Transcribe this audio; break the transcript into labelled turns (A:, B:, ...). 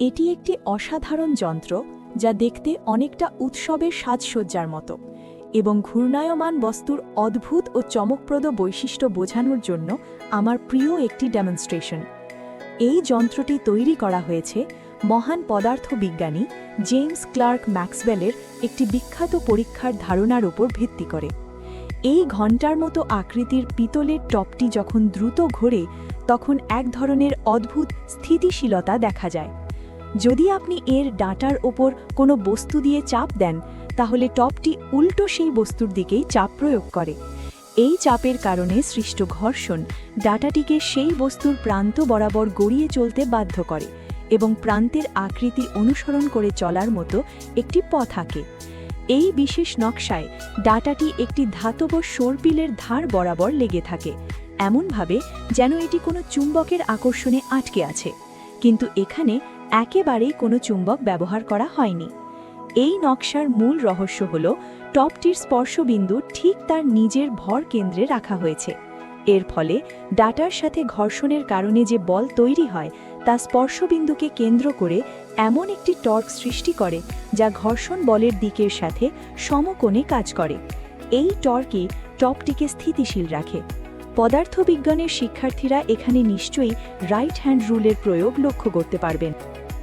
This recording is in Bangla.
A: এটি একটি অসাধারণ যন্ত্র যা দেখতে অনেকটা উৎসবের সাজসজ্জার মতো এবং ঘূর্ণায়মান বস্তুর অদ্ভুত ও চমকপ্রদ বৈশিষ্ট্য বোঝানোর জন্য আমার প্রিয় একটি ডেমনস্ট্রেশন। এই যন্ত্রটি তৈরি করা হয়েছে মহান পদার্থবিজ্ঞানী জেমস ক্লার্ক ম্যাক্সওয়েলের একটি বিখ্যাত পরীক্ষার ধারণার উপর ভিত্তি করে। এই ঘণ্টার মতো আকৃতির পিতলের টপটি যখন দ্রুত ঘোরে তখন এক ধরনের অদ্ভুত স্থিতিশীলতা দেখা যায়। যদি আপনি এর ডাঁটার ওপর কোনো বস্তু দিয়ে চাপ দেন তাহলে টপটি উল্টো সেই বস্তুর দিকেই চাপ প্রয়োগ করে। এই চাপের কারণে সৃষ্ট ঘর্ষণ ডাঁটাটিকে সেই বস্তুর প্রান্ত বরাবর গড়িয়ে চলতে বাধ্য করে এবং প্রান্তের আকৃতি অনুসরণ করে চলার মতো একটি পথ আঁকে। এই বিশেষ নকশায় ডাঁটাটি একটি ধাতব সর্পিলের ধার বরাবর লেগে থাকে, এমনভাবে যেন এটি কোনো চুম্বকের আকর্ষণে আটকে আছে, কিন্তু এখানে একেবারেই কোনো চুম্বক ব্যবহার করা হয়নি। এই নকশার মূল রহস্য হল টপটির স্পর্শবিন্দু ঠিক তার নিজের ভর কেন্দ্রে রাখা হয়েছে। এর ফলে ডাটার সাথে ঘর্ষণের কারণে যে বল তৈরি হয় তা স্পর্শবিন্দুকে কেন্দ্র করে এমন একটি টর্ক সৃষ্টি করে যা ঘর্ষণ বলের দিকের সাথে সমকোণে কাজ করে। এই টর্কই টপটিকে স্থিতিশীল রাখে। পদার্থবিজ্ঞানের শিক্ষার্থীরা এখানে নিশ্চয়ই রাইট হ্যান্ড রুলের প্রয়োগ লক্ষ্য করতে পারবেন।